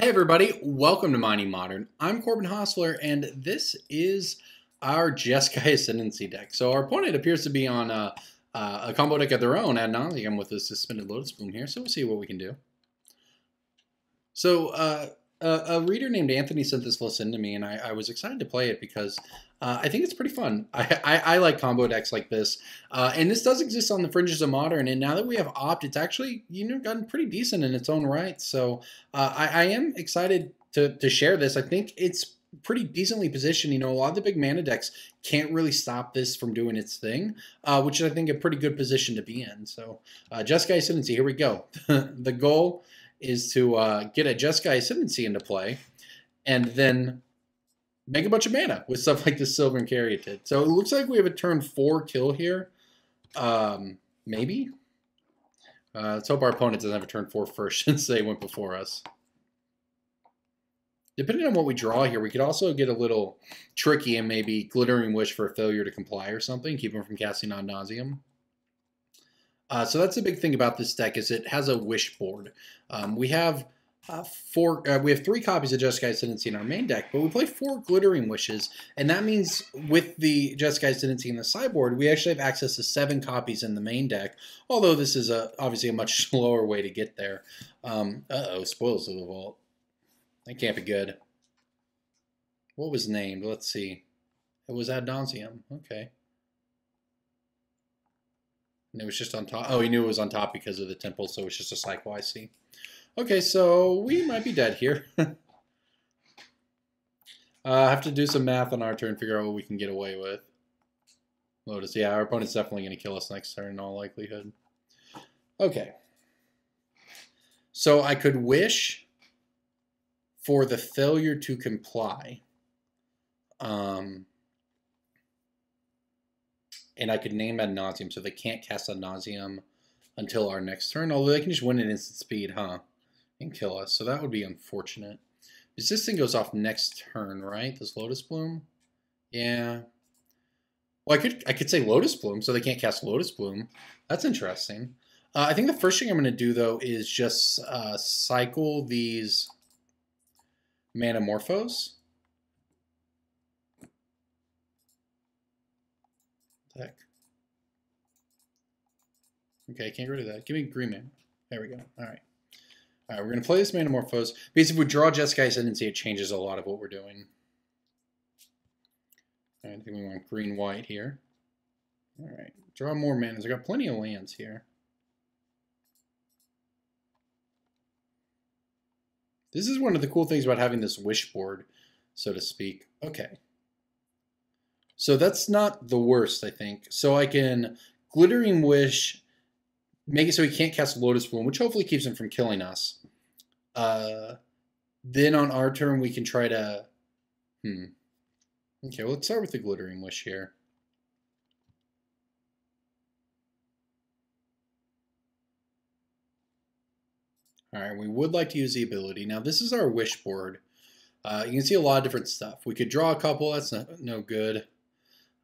Hey everybody, welcome to Mining Modern. I'm Corbin Hostler, and this is our Jeskai Ascendancy deck. So our opponent appears to be on a combo deck of their own, ad nauseam, with a Suspended Lotus Bloom here, so we'll see what we can do. So a reader named Anthony sent this list in to me, and I was excited to play it because I think it's pretty fun. I like combo decks like this, and this does exist on the fringes of Modern, and now that we have Opt, it's actually gotten pretty decent in its own right. So I am excited to share this. I think it's pretty decently positioned. A lot of the big mana decks can't really stop this from doing its thing, which is, I think, a pretty good position to be in. So Jeskai Ascendancy, here we go. The goal is to get a Jeskai Ascendancy into play, and then make a bunch of mana with stuff like this Silver and Caryatid. So it looks like we have a turn 4 kill here. Maybe? Let's hope our opponent doesn't have a turn 4 first since they went before us. Depending on what we draw here, we could also get a little tricky and maybe Glittering Wish for a failure to comply or something, keep them from casting on Nauseam. So that's the big thing about this deck, is it has a wish board. We have 3 copies of Jeskai Ascendancy in our main deck, but we play 4 Glittering Wishes, and that means with the Jeskai Ascendancy in the sideboard, we actually have access to 7 copies in the main deck, although this is obviously a much slower way to get there. Uh-oh, Spoils of the Vault. That can't be good. What was named? Let's see. It was Ad Nauseam. Okay. And it was just on top. Oh, he knew it was on top because of the temple, so it's just a cycle, I see. Okay, so we might be dead here. I have to do some math on our turn, figure out what we can get away with. Lotus, yeah, our opponent's definitely going to kill us next turn in all likelihood. Okay. So I could wish for the failure to comply. And I could name Ad Nauseam, so they can't cast Ad Nauseam until our next turn. Although they can just win at instant speed, huh? And kill us. So that would be unfortunate. Because this thing goes off next turn, right? This Lotus Bloom? Yeah. Well, I could say Lotus Bloom, so they can't cast Lotus Bloom. That's interesting. I think the first thing I'm going to do, though, is just cycle these Manamorphos. Heck. Okay, can't get rid of that. Give me green mana. There we go. All right. All right, we're going to play this Manamorphose. Because if we draw Jeskai Ascendancy, it changes a lot of what we're doing. I think we want green-white here. All right, draw more manas. I got plenty of lands here. This is one of the cool things about having this wish board, so to speak. Okay. So that's not the worst, I think. So I can Glittering Wish, make it so he can't cast Lotus Bloom, which hopefully keeps him from killing us. Then on our turn, we can try to... Okay, well, let's start with the Glittering Wish here. All right, we would like to use the ability. Now, this is our wish board. You can see a lot of different stuff. We could draw a couple. That's no good.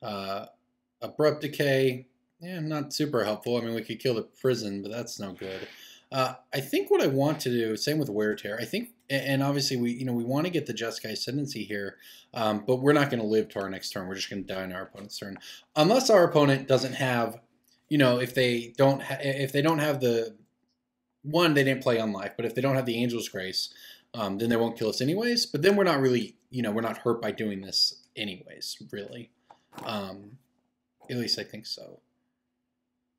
Abrupt Decay, yeah, not super helpful. I mean, we could kill the prison, but that's no good. I think what I want to do, same with Wear Tear, I think, and obviously we want to get the Jeskai Ascendancy here, but we're not going to live to our next turn. We're just going to die on our opponent's turn, unless our opponent doesn't have, if they don't have the one, they didn't play on life, but if they don't have the Angel's Grace, then they won't kill us anyways. But then we're not really, we're not hurt by doing this anyways, really. At least I think so.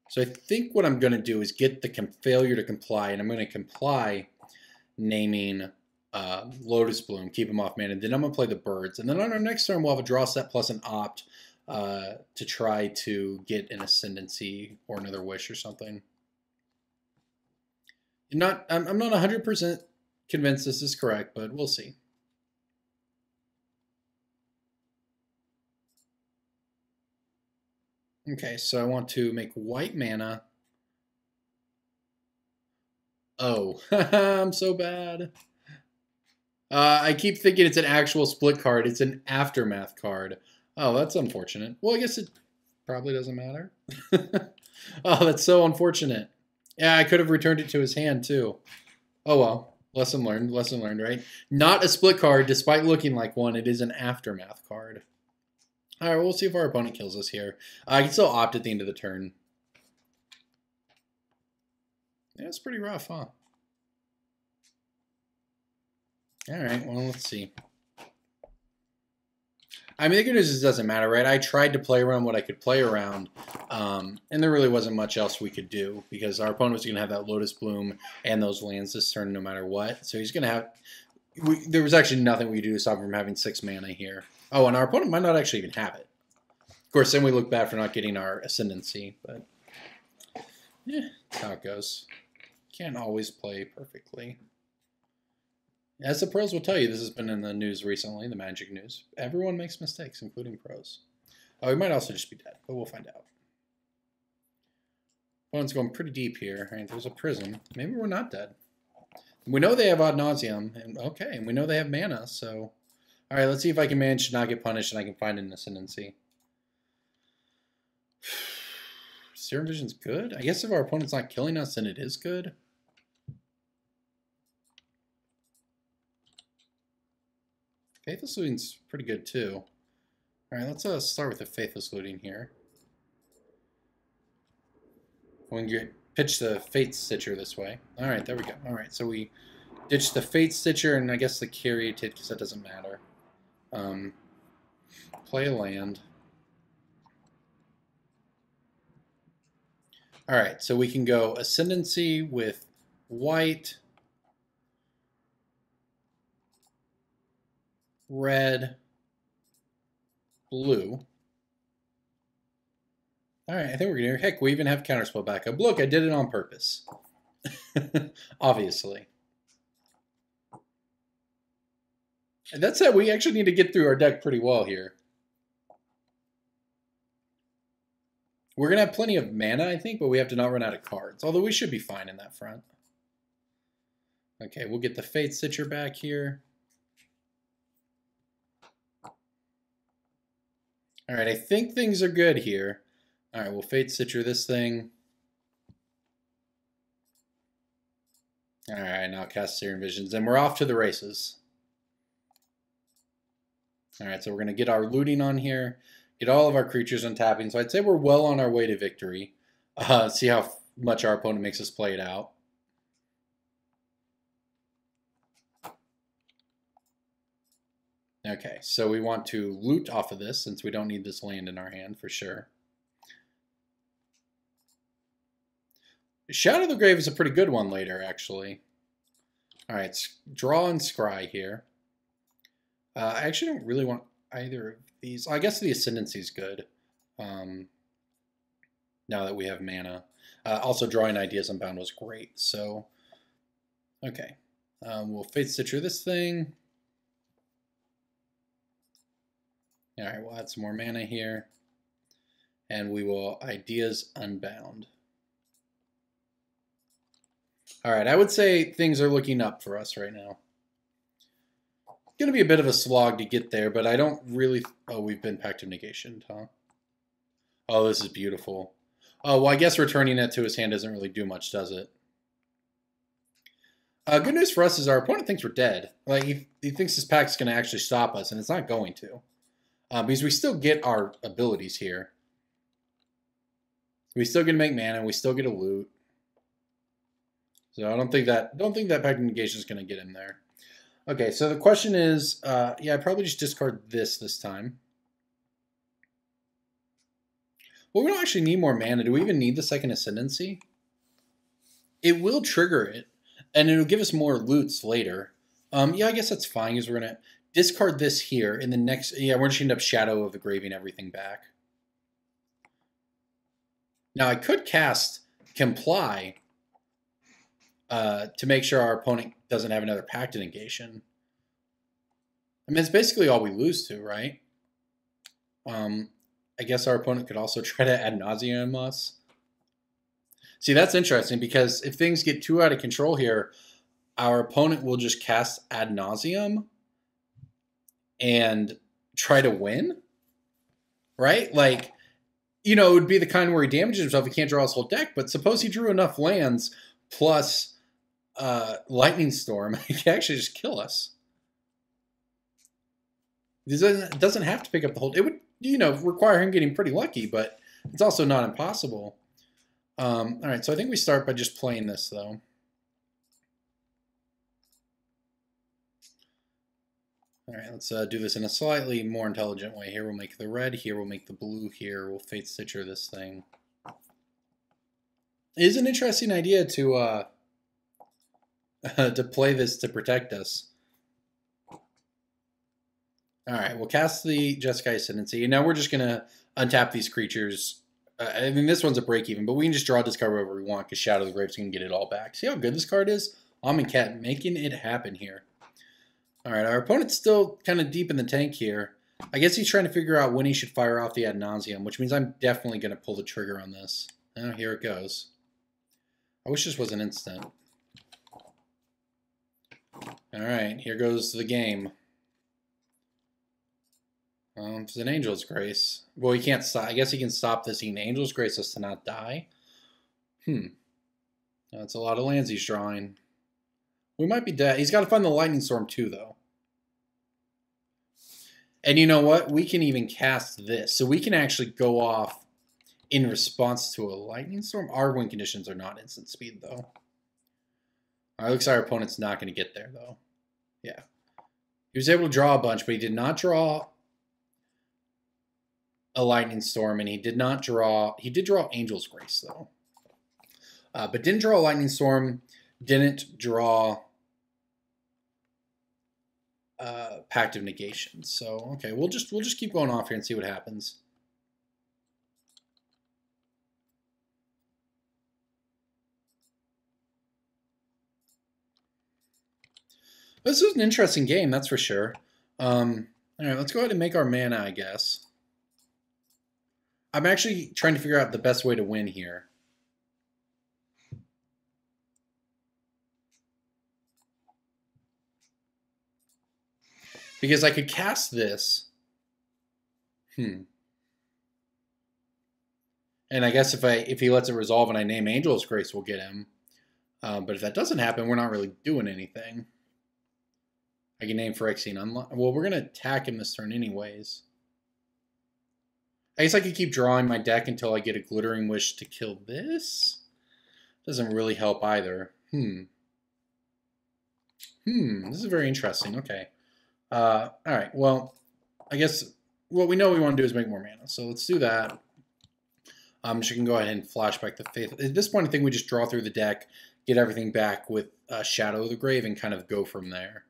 So I think what I'm going to do is get the failure to comply, and I'm going to comply naming Lotus Bloom, keep him off mana, and then I'm going to play the birds. And then on our next turn, we'll have a draw set plus an opt to try to get an Ascendancy or another wish or something. I'm not 100% convinced this is correct, but we'll see. Okay, so I want to make white mana. Oh, I'm so bad. I keep thinking it's an actual split card. It's an Aftermath card. Oh, that's unfortunate. Well, I guess it probably doesn't matter. Oh, that's so unfortunate. Yeah, I could have returned it to his hand, too. Oh, well. lesson learned, right? Not a split card, despite looking like one. It is an aftermath card. All right, we'll see if our opponent kills us here. I can still opt at the end of the turn. Yeah, it's pretty rough, huh? All right, well, let's see. I mean, the good news is it doesn't matter, right? I tried to play around what I could play around, and there really wasn't much else we could do because our opponent was going to have that Lotus Bloom and those lands this turn no matter what. So he's going to have... there was actually nothing we could do to stop him from having 6 mana here. Oh, and our opponent might not actually even have it. Of course, then we look bad for not getting our Ascendancy, but yeah, that's how it goes. Can't always play perfectly. As the pros will tell you, this has been in the news recently, the Magic news. Everyone makes mistakes, including pros. Oh, we might also just be dead, but we'll find out. Opponent's going pretty deep here. Right, there's a prison. Maybe we're not dead. We know they have Ad Nauseam, and okay, and we know they have mana, so... All right, let's see if I can manage to not get punished and I can find an Ascendancy. Serum Vision's good? I guess if our opponent's not killing us, then it is good. Faithless Looting's pretty good too. All right, let's start with the Faithless Looting here. We can pitch the Fate Stitcher this way. All right, there we go. All right, so we ditch the Fate Stitcher and I guess the Caryatid because that doesn't matter. Play a land. All right, so we can go Ascendancy with white, red, blue. All right, I think we're gonna... Heck, we even have counterspell backup. Look, I did it on purpose. Obviously. That said, we actually need to get through our deck pretty well here. We're going to have plenty of mana, I think, but we have to not run out of cards. Although we should be fine in that front. Okay, we'll get the Fate Stitcher back here. All right, I think things are good here. All right, we'll Fate Stitcher this thing. All right, now cast Serum Visions, and we're off to the races. All right, so we're going to get our looting on here, get all of our creatures untapping. So I'd say we're well on our way to victory. See how much our opponent makes us play it out. Okay, so we want to loot off of this since we don't need this land in our hand for sure. Shadow of the Grave is a pretty good one later, actually. All right, draw and scry here. I actually don't really want either of these. I guess the Ascendancy is good. Now that we have mana. Also, drawing Ideas Unbound was great. So, okay. We'll Fate Stitcher this thing. All right, we'll add some more mana here. And we will Ideas Unbound. All right, I would say things are looking up for us right now. Going to be a bit of a slog to get there, but I don't really... Oh, we've been Pact of Negation, huh? Oh, this is beautiful. Oh, well, I guess returning it to his hand doesn't really do much, does it? Good news for us is our opponent thinks we're dead. Like, he thinks his Pact's going to actually stop us, and it's not going to. Because we still get our abilities here. We still get to make mana, we still get a loot. So I don't think that Pact of Negation is going to get him there. Okay, so the question is, yeah, I'd probably just discard this time. Well, we don't actually need more mana. Do we even need the second Ascendancy? It will trigger it, and it'll give us more loots later. Yeah, I guess that's fine, because we're going to discard this here, and the next... Yeah, we're just going to end up Shadow of the Graving everything back. Now, I could cast Comply... to make sure our opponent doesn't have another Pact of Negation. I mean, it's basically all we lose to, right? I guess our opponent could also try to Ad Nauseam us. See, that's interesting, because if things get too out of control here, our opponent will just cast Ad Nauseam and try to win, right? Like, you know, it would be the kind where he damages himself, he can't draw his whole deck, but suppose he drew enough lands plus... Lightning Storm, he can actually just kill us. It doesn't have to pick up the hold. It would, you know, require him getting pretty lucky, but it's also not impossible. All right, so I think we start by just playing this, though. All right, let's do this in a slightly more intelligent way. Here we'll make the red, here we'll make the blue, here we'll Fate Stitcher this thing. It is an interesting idea to to play this to protect us. All right, we'll cast the Jeskai Ascendancy, and now we're just going to untap these creatures. I mean, this one's a break-even, but we can just draw this card wherever we want, because Shadow of the Grave's going to get it all back. See how good this card is? Cat making it happen here. All right, our opponent's still kind of deep in the tank here. I guess he's trying to figure out when he should fire off the Ad Nauseam, which means I'm definitely going to pull the trigger on this. Oh, here it goes. I wish this was an instant. All right, here goes the game. It's an Angel's Grace. Well, he can't stop. I guess he can stop this. He can Angel's Grace us to not die. That's a lot of lands he's drawing. We might be dead. He's got to find the Lightning Storm too, though. And you know what? We can even cast this. So we can actually go off in response to a Lightning Storm. Our win conditions are not instant speed, though. All right, looks like our opponent's not going to get there, though. Yeah. He was able to draw a bunch, but he did not draw a Lightning Storm, and he did not draw... He did draw Angel's Grace, though. But didn't draw a Lightning Storm, didn't draw Pact of Negation. So, okay, we'll just keep going off here and see what happens. This is an interesting game, that's for sure. All right, let's go ahead and make our mana, I guess. I'm actually trying to figure out the best way to win here. Because I could cast this. And I guess if he lets it resolve and I name Angel's Grace, we'll get him. But if that doesn't happen, we're not really doing anything. I can name Phyrexian Unlock. Well, we're going to attack him this turn anyways. I guess I could keep drawing my deck until I get a Glittering Wish to kill this. Doesn't really help either. This is very interesting. Okay. All right. Well, I guess what we know we want to do is make more mana. So let's do that. She can go ahead and flashback the Faith. At this point, I think we just draw through the deck, get everything back with Shadow of the Grave, and kind of go from there.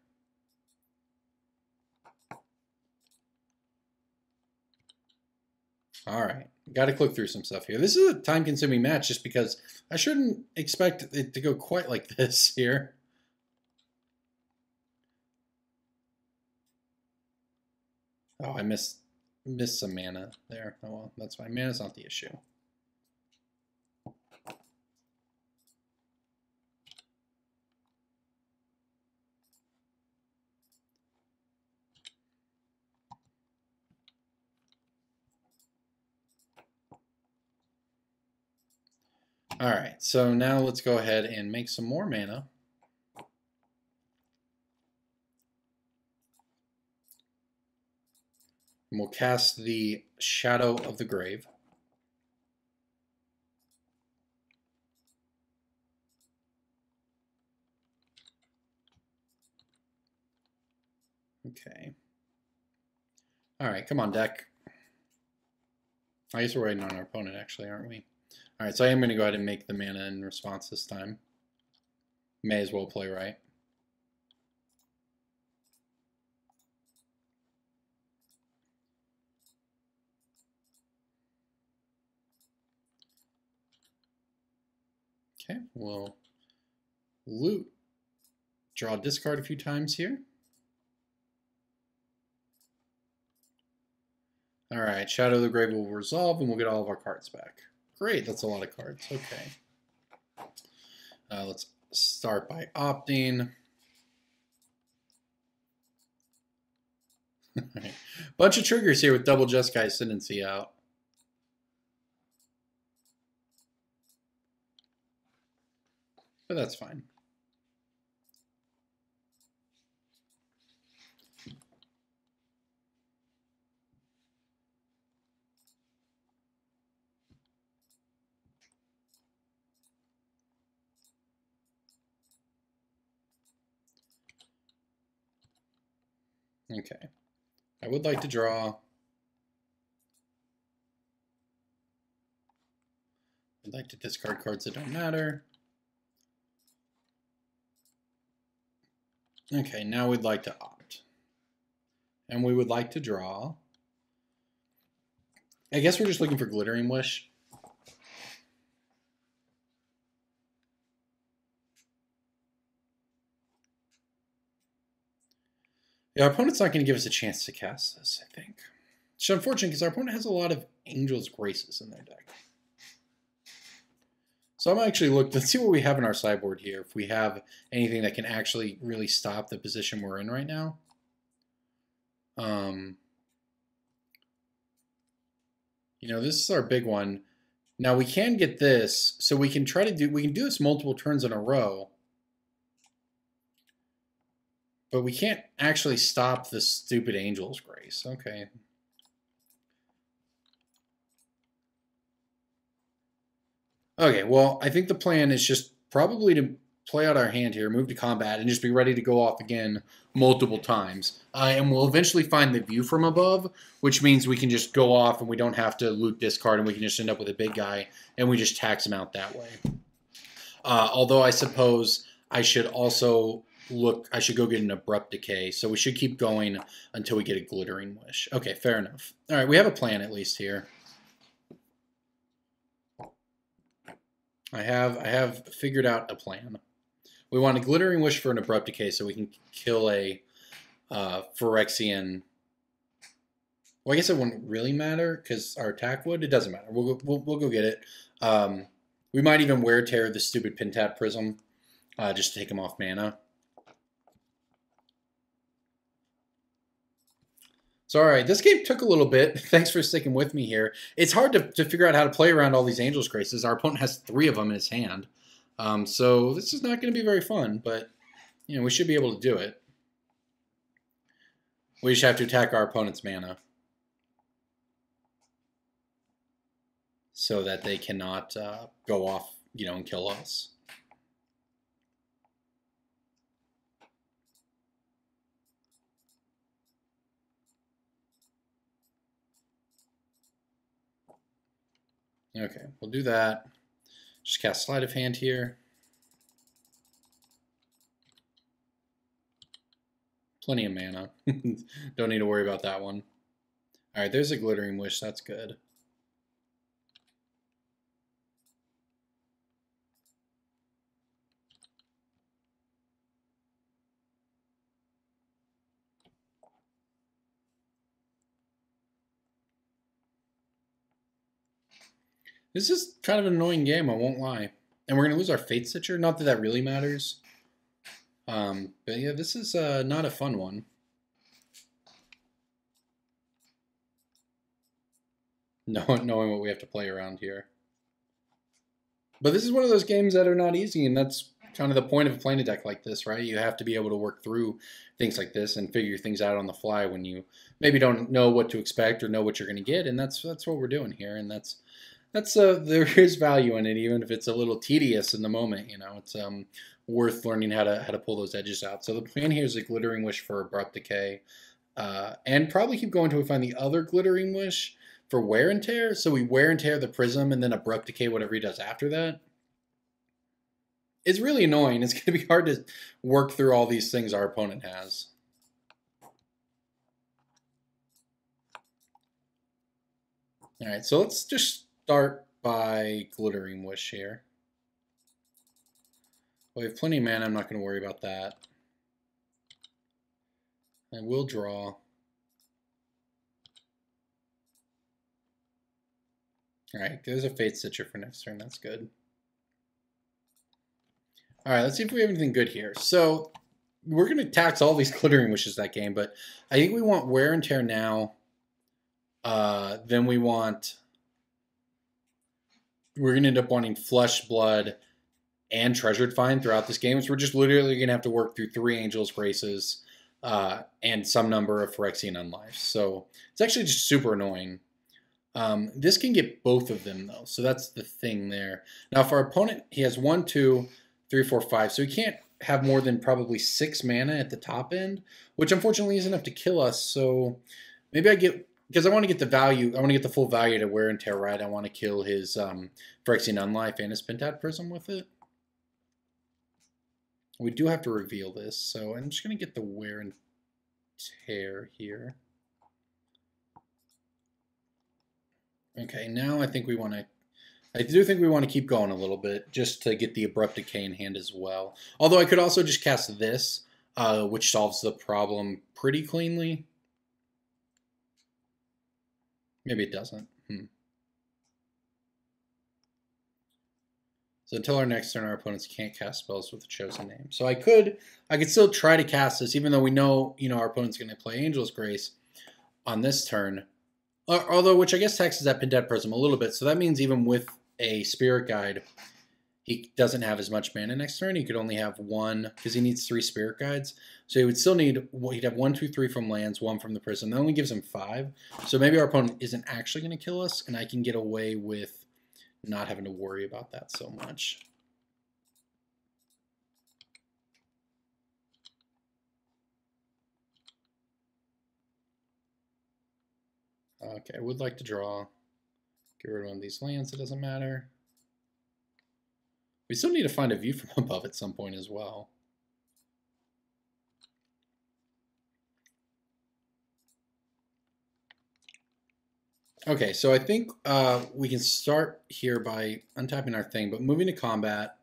All right, got to click through some stuff here. This is a time-consuming match just because I shouldn't expect it to go quite like this here. Oh, I missed some mana there. Oh well, that's fine. Mana's not the issue. All right, so now let's go ahead and make some more mana. And we'll cast the Shadow of the Grave. Okay. All right, come on, deck. I guess we're waiting on our opponent, actually, aren't we? All right, so I am going to go ahead and make the mana in response this time. May as well play right. Okay, we'll loot. Draw discard a few times here. All right, Shadow of the Grave will resolve, and we'll get all of our cards back. Great, that's a lot of cards. Okay. Let's start by opting. Right. Bunch of triggers here with double Jeskai Ascendancy out. But that's fine. Okay. I would like to draw. I'd like to discard cards that don't matter. Okay, now we'd like to opt. And we would like to draw. I guess we're just looking for Glittering Wish. Yeah, our opponent's not going to give us a chance to cast this, I think. It's unfortunate because our opponent has a lot of Angel's Graces in their deck. So I'm actually let's see what we have in our sideboard here. If we have anything that can actually really stop the position we're in right now. You know, this is our big one. Now we can get this, so we can do this multiple turns in a row. But we can't actually stop the stupid Angel's Grace. Okay. Okay, well, I think the plan is just probably to play out our hand here, move to combat, and just be ready to go off again multiple times. And we'll eventually find the view from above, which means we can just go off and we don't have to loot discard, and we can just end up with a big guy, and we just tax him out that way. Although I suppose I should also I should go get an Abrupt Decay, so we should keep going until we get a Glittering Wish. Okay, fair enough. All right, we have a plan at least here. I have figured out a plan. We want a Glittering Wish for an Abrupt Decay so we can kill a Phyrexian. Well, I guess it wouldn't really matter because our attack would. It doesn't matter. We'll go get it. We might even Wear Tear the stupid Pentat Prism just to take him off mana. So, all right, this game took a little bit. Thanks for sticking with me here. It's hard to figure out how to play around all these Angel's Graces. Our opponent has 3 of them in his hand. So this is not going to be very fun, but you know we should be able to do it. We just have to attack our opponent's mana so that they cannot go off, you know, and kill us. Okay, we'll do that. Just cast Sleight of Hand here. Plenty of mana. Don't need to worry about that one. All right, there's a Glittering Wish. That's good. This is kind of an annoying game, I won't lie. And we're going to lose our Fate Stitcher. Not that that really matters. But yeah, this is not a fun one. Knowing what we have to play around here. But this is one of those games that are not easy, and that's kind of the point of playing a deck like this, right? You have to be able to work through things like this and figure things out on the fly when you maybe don't know what to expect or know what you're going to get, and that's what we're doing here, and that's there is value in it, even if it's a little tedious in the moment. You know, it's worth learning how to pull those edges out. So the plan here is a Glittering Wish for Abrupt Decay, and probably keep going until we find the other Glittering Wish for Wear and Tear. So we Wear and Tear the Prism and then Abrupt Decay whatever he does after that. It's really annoying. It's going to be hard to work through all these things our opponent has. All right, so let's just start by Glittering Wish here. We have plenty of mana. I'm not going to worry about that. I will draw. All right, there's a Fate Stitcher for next turn. That's good. All right, let's see if we have anything good here. So we're going to tax all these Glittering Wishes that game, but I think we want Wear and Tear now. Then we're going to end up wanting Flesh, Blood, and Treasured Find throughout this game. So we're just literally going to have to work through 3 Angel's Graces and some number of Phyrexian Unlives. So it's actually just super annoying. This can get both of them, though. So that's the thing there. Now, for our opponent, he has 1, 2, 3, 4, 5. So he can't have more than probably 6 mana at the top end, which unfortunately isn't enough to kill us. So maybe I get, because I want to get the value, I want to get the full value to Wear and Tear, right? I want to kill his Phyrexian Unlife and his Pentad Prism with it. We do have to reveal this, so I'm just going to get the Wear and Tear here. Okay, now I think we want to, I do think we want to keep going a little bit, just to get the Abrupt Decay in hand as well. Although I could also just cast this, which solves the problem pretty cleanly. Maybe it doesn't. So until our next turn, our opponents can't cast spells with the chosen name. So I could still try to cast this, even though we know, our opponent's going to play Angel's Grace on this turn. Although, which I guess taxes that Pentad Prism a little bit. So that means even with a Spirit Guide, he doesn't have as much mana next turn. He could only have 1, because he needs 3 Spirit Guides. So he would still need, he'd have 1, 2, 3 from lands, 1 from the Prism. That only gives him 5. So maybe our opponent isn't actually going to kill us, and I can get away with not having to worry about that so much. Okay, I would like to draw. Get rid of one of these lands, it doesn't matter. We still need to find a view from above at some point as well. Okay, so I think we can start here by untapping our thing, but moving to combat.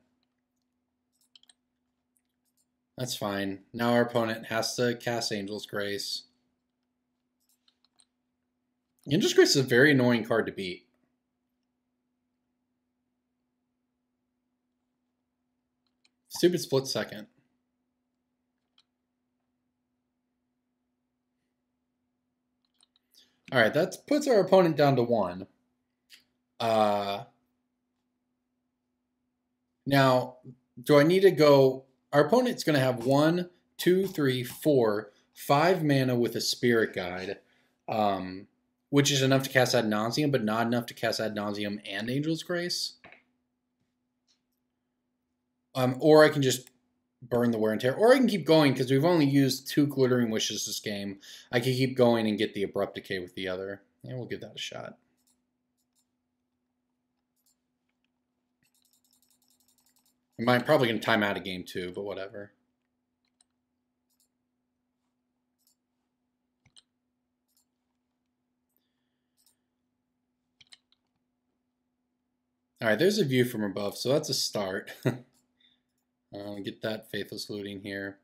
That's fine. Now our opponent has to cast Angel's Grace. Angel's Grace is a very annoying card to beat. Stupid split second. All right, that puts our opponent down to 1. Now, do I need to go? Our opponent's going to have 1, 2, 3, 4, 5 mana with a Spirit Guide, which is enough to cast Ad Nauseam, but not enough to cast Ad Nauseam and Angel's Grace. Or I can just burn the Wear and Tear. Or I can keep going, because we've only used 2 Glittering Wishes this game. I can keep going and get the Abrupt Decay with the other. And we'll give that a shot. I'm probably going to time out a game too, but whatever. All right, there's a view from above, so that's a start. Get that Faithless Looting here.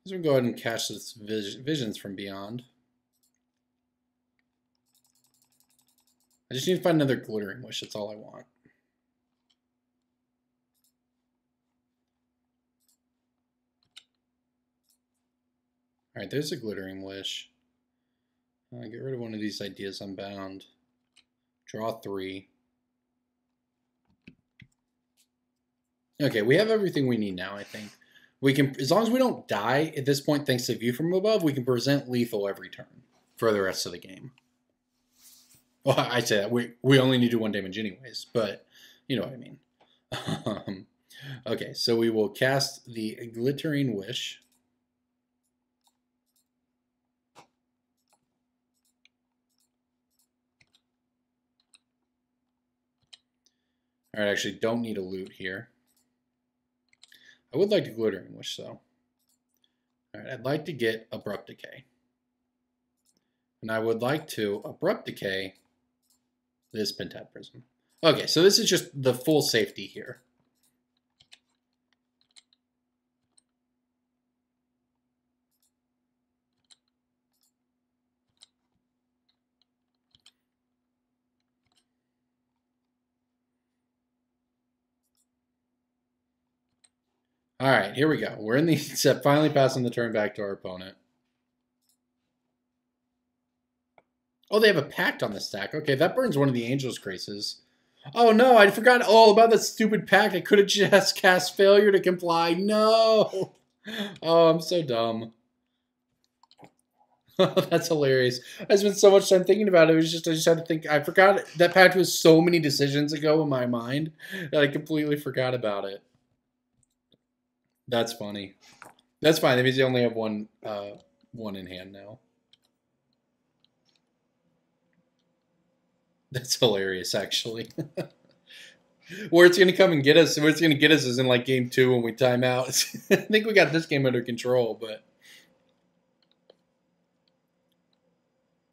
Let's go ahead and catch this Visions from Beyond. I just need to find another Glittering Wish, that's all I want. All right, there's a Glittering Wish. Get rid of one of these Ideas Unbound. Draw 3. Okay, we have everything we need now, I think. We can, as long as we don't die at this point, thanks to View from Above, we can present lethal every turn for the rest of the game. Well, I say that. We only need to do 1 damage anyways, but you know what I mean. Okay, so we will cast the Glittering Wish. All right, actually don't need a loot here. I would like to Glittering Wish, though. All right, I'd like to get Abrupt Decay. And I would like to Abrupt Decay this Pentad Prism. Okay, so this is just the full safety here. All right, here we go. We're in the step, finally passing the turn back to our opponent. Oh, they have a Pact on the stack. Okay, that burns one of the Angel's Graces. Oh no, I forgot all about that stupid Pact. I could have just cast Failure to Comply. No! Oh, I'm so dumb. That's hilarious. I spent so much time thinking about it. I just had to think. I forgot that Pact was so many decisions ago in my mind that I completely forgot about it. That's funny. That's fine. That means you only have one in hand now. That's hilarious, actually. Where it's going to come and get us, where it's going to get us is in like game 2 when we time out. I think we got this game under control, but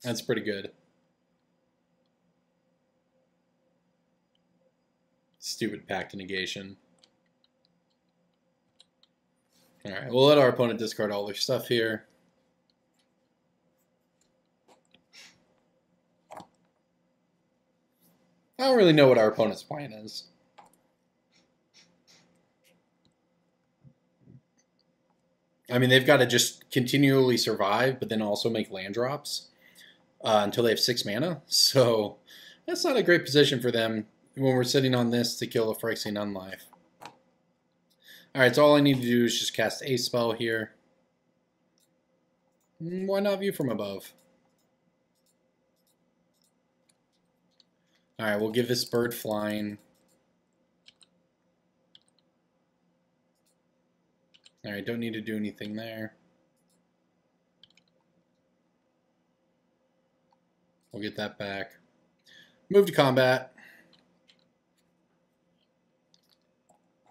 that's pretty good. Stupid pact negation. All right, we'll let our opponent discard all their stuff here. I don't really know what our opponent's plan is. I mean, they've got to just continually survive, but then also make land drops until they have 6 mana. So that's not a great position for them when we're sitting on this to kill the Phyrexian Unlife. All right, so all I need to do is just cast a spell here. Why not View from Above? All right, we'll give this bird flying. All right, don't need to do anything there. We'll get that back. Move to combat.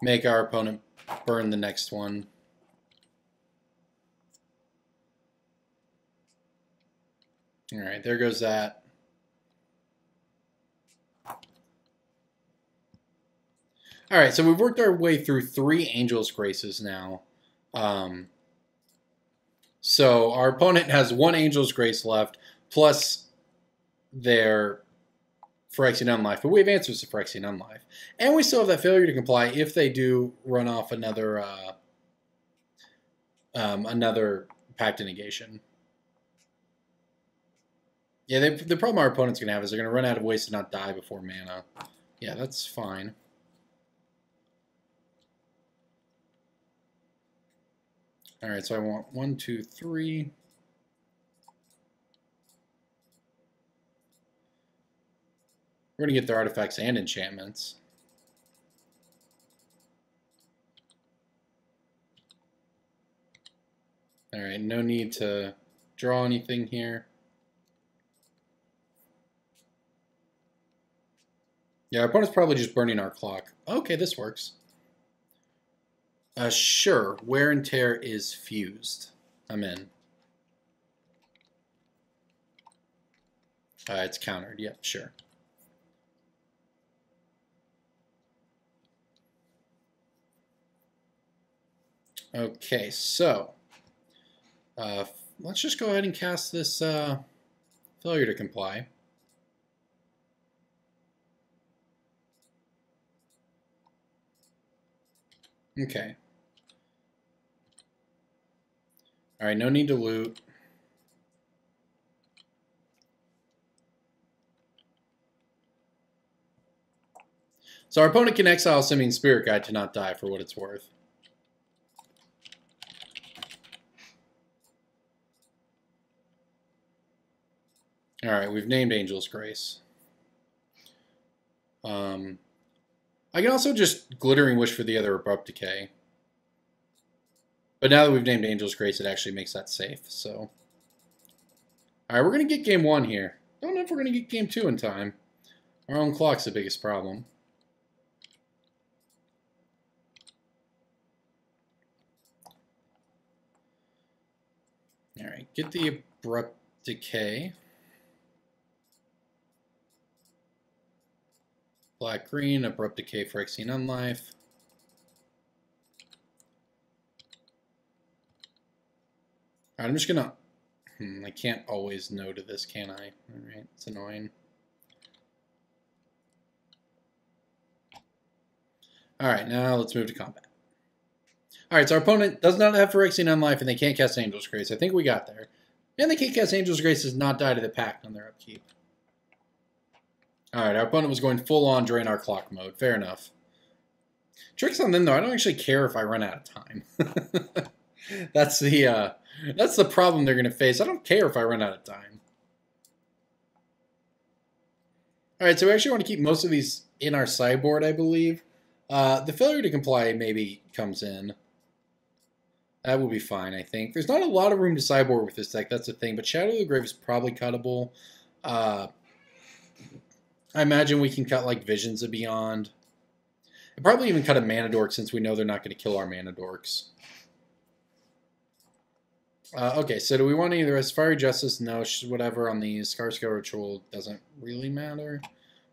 Make our opponent burn the next one. All right, there goes that. All right, so we've worked our way through 3 Angel's Graces now. So our opponent has 1 Angel's Grace left, plus their Phyrexian Unlife. But we have answers to Phyrexian Unlife. And we still have that Failure to Comply if they do run off another another Pact of Negation. Yeah, the problem our opponent's going to have is they're going to run out of ways to not die before mana. Yeah, that's fine. All right, so I want 1, 2, 3. We're going to get their artifacts and enchantments. All right, no need to draw anything here. Yeah, our opponent's probably just burning our clock. Okay, this works. Sure, Wear and Tear is fused. I'm in. It's countered. Yep, sure. Okay, so let's just go ahead and cast this Failure to Comply. Okay. All right, no need to loot. So our opponent can exile Simian Spirit Guide to not die for what it's worth. All right, we've named Angel's Grace. I can also just Glittering Wish for the other Abrupt Decay. But now that we've named Angel's Grace, it actually makes that safe. So, all right, we're going to get game 1 here. Don't know if we're going to get game 2 in time. Our own clock's the biggest problem. All right, get the Abrupt Decay. Black-green, Abrupt Decay, Phyrexian Unlife. All right, I'm just going to... I can't always no to this, can I? All right, it's annoying. All right, now let's move to combat. All right, so our opponent does not have Phyrexian Unlife, and they can't cast Angel's Grace. I think we got there. And they can't cast Angel's Grace does not die to the Pact on their upkeep. All right, our opponent was going full-on Drain Our Clock mode. Fair enough. Tricks on them, though. I don't actually care if I run out of time. That's the problem they're going to face. I don't care if I run out of time. All right, so we actually want to keep most of these in our sideboard, I believe. The Failure to Comply maybe comes in. That will be fine, I think. There's not a lot of room to sideboard with this deck, that's the thing, but Shadow of the Grave is probably cuttable. I imagine we can cut like Visions of Beyond. And probably even cut a Mana Dork since we know they're not going to kill our Mana Dorks. Okay, so do we want either Fiery Justice? No, whatever on the Scarscale Ritual doesn't really matter.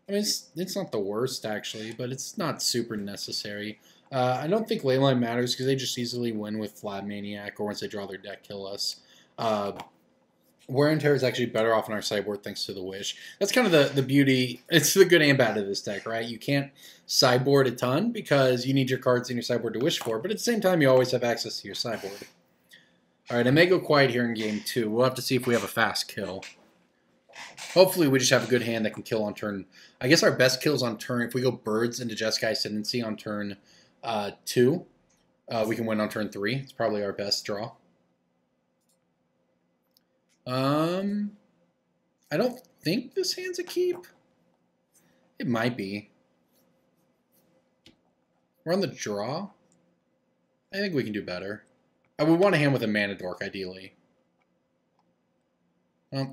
I mean, it's not the worst, actually, but it's not super necessary. I don't think Leyline matters because they just easily win with Flab Maniac or once they draw their deck, kill us. Wear and Tear is actually better off in our sideboard thanks to the Wish. That's kind of the beauty. It's the good and bad of this deck, right? You can't sideboard a ton because you need your cards in your sideboard to wish for, but at the same time, you always have access to your sideboard. All right, I may go quiet here in game 2. We'll have to see if we have a fast kill. Hopefully, we just have a good hand that can kill on turn. I guess our best kills on turn, if we go Birds into Jeskai Ascendancy on turn 2, we can win on turn 3. It's probably our best draw. I don't think this hand's a keep. It might be. We're on the draw. I think we can do better. I would want a hand with a Mana Dork, ideally.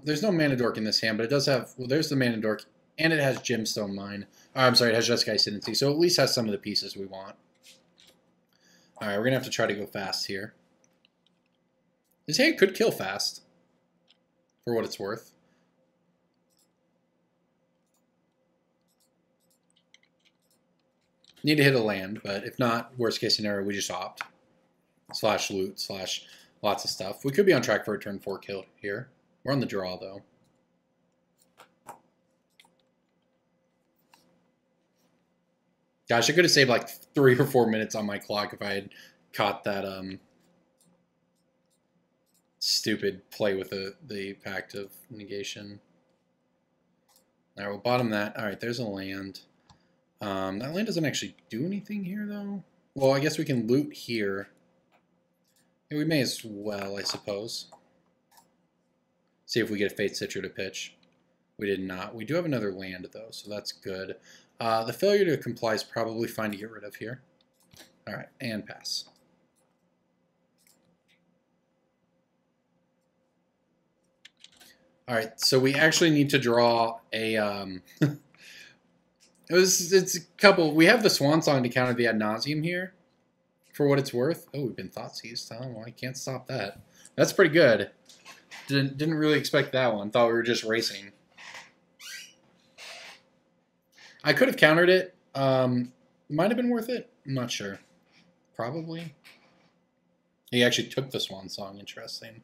There's no Mana Dork in this hand, but it does have... Well, there's the Mana Dork, and it has Gemstone Mine. I'm sorry, it has Jeskai Ascendancy, so at least has some of the pieces we want. Alright, we're going to have to try to go fast here. This hand could kill fast, for what it's worth. Need to hit a land, but if not, worst case scenario, we just opt. Slash loot, slash lots of stuff. We could be on track for a turn 4 kill here. We're on the draw, though. Gosh, I could have saved like 3 or 4 minutes on my clock if I had caught that stupid play with the Pact of Negation. All right, we'll bottom that. All right, there's a land. That land doesn't actually do anything here, though. Well, I guess we can loot here. Yeah, we may as well, I suppose. See if we get a Fate Citra to pitch. We did not. We do have another land, though, so that's good. The failure to comply is probably fine to get rid of here. All right, and pass. All right, so we actually need to draw a... It's a couple... We have the Swan Song to counter the Ad Nauseam here, for what it's worth. Oh, we've been Thoughtseized. Oh, well, I can't stop that. That's pretty good. Didn't really expect that one. Thought we were just racing. I could have countered it. Might have been worth it. I'm not sure. Probably. He actually took the Swan Song. Interesting.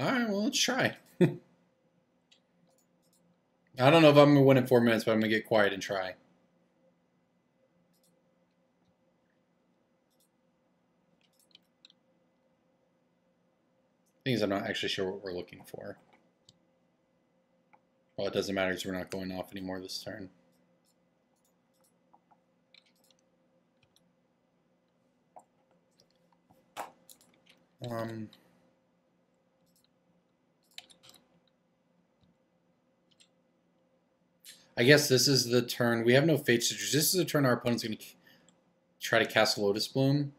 Alright, well, let's try. I don't know if I'm going to win in 4 minutes, but I'm going to get quiet and try. Thing is, I'm not actually sure what we're looking for. Well, it doesn't matter because we're not going off anymore this turn. I guess this is the turn. We have no Fate Citrus. This is the turn our opponent's going to try to cast Lotus Bloom.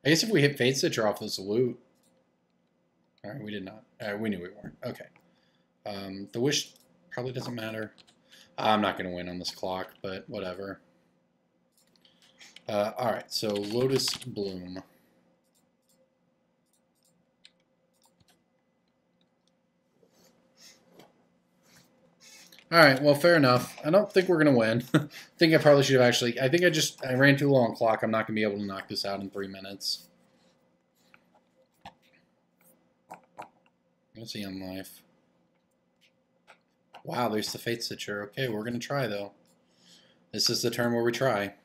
I guess if we hit Fate Citrus off this loot. Alright, we did not. We knew we weren't. Okay. The Wish probably doesn't matter. I'm not going to win on this clock, but whatever. Alright, so Lotus Bloom. Alright, well, fair enough. I don't think we're going to win. I think I probably should have actually... I think I ran too long clock. I'm not going to be able to knock this out in 3 minutes. Let's see on life. Wow, there's the Fate Citra. Okay, we're going to try, though. This is the turn where we try.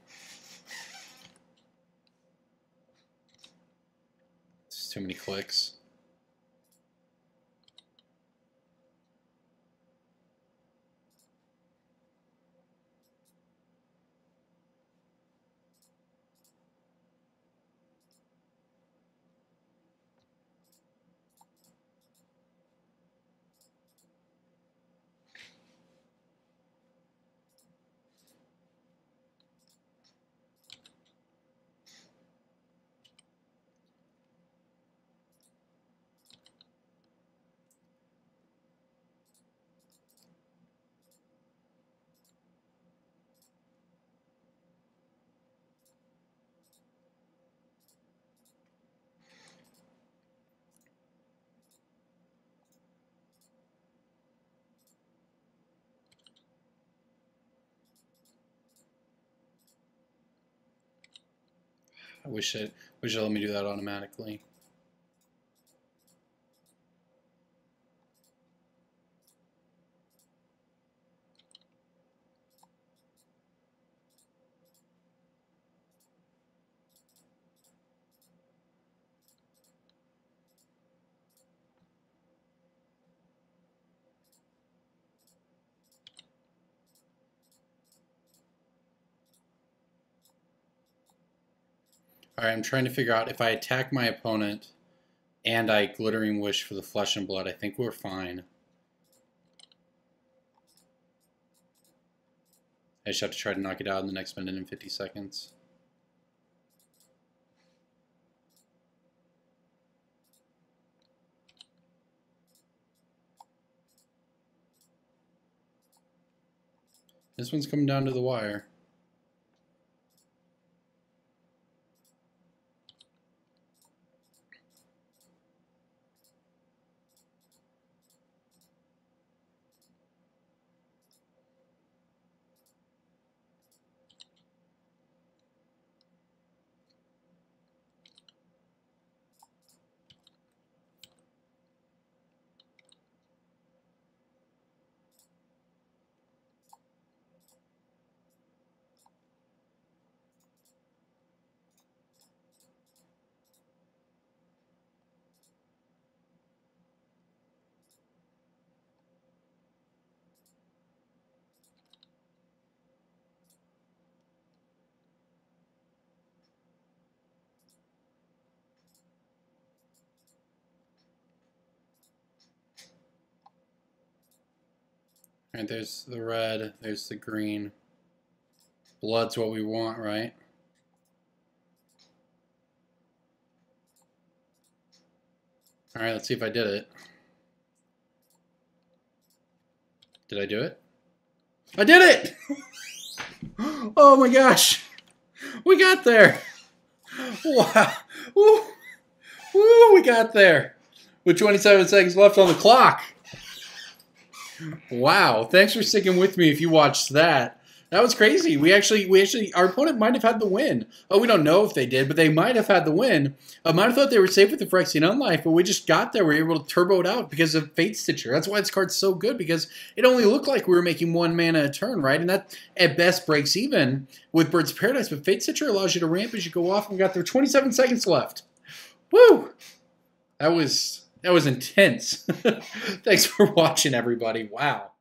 It's too many clicks. I wish it let me do that automatically. Alright, I'm trying to figure out if I attack my opponent and I Glittering Wish for the Flesh and Blood, I think we're fine. I just have to try to knock it out in the next minute and 50 seconds. This one's coming down to the wire. Alright, there's the red, there's the green. Blood's what we want, right? Alright, let's see if I did it. Did I do it? I did it! Oh my gosh! We got there! Wow! Woo! Woo! We got there! With 27 seconds left on the clock! Wow! Thanks for sticking with me if you watched that. That was crazy. We actually, our opponent might have had the win. Oh, we don't know if they did, but they might have had the win. I might have thought they were safe with the Phyrexian Unlife, but we just got there. We were able to turbo it out because of Fate Stitcher. That's why this card's so good, because it only looked like we were making 1 mana a turn, right? And that, at best, breaks even with Bird's Paradise, but Fate Stitcher allows you to ramp as you go off, and we got there 27 seconds left. Woo! That was intense. Thanks for watching, everybody. Wow.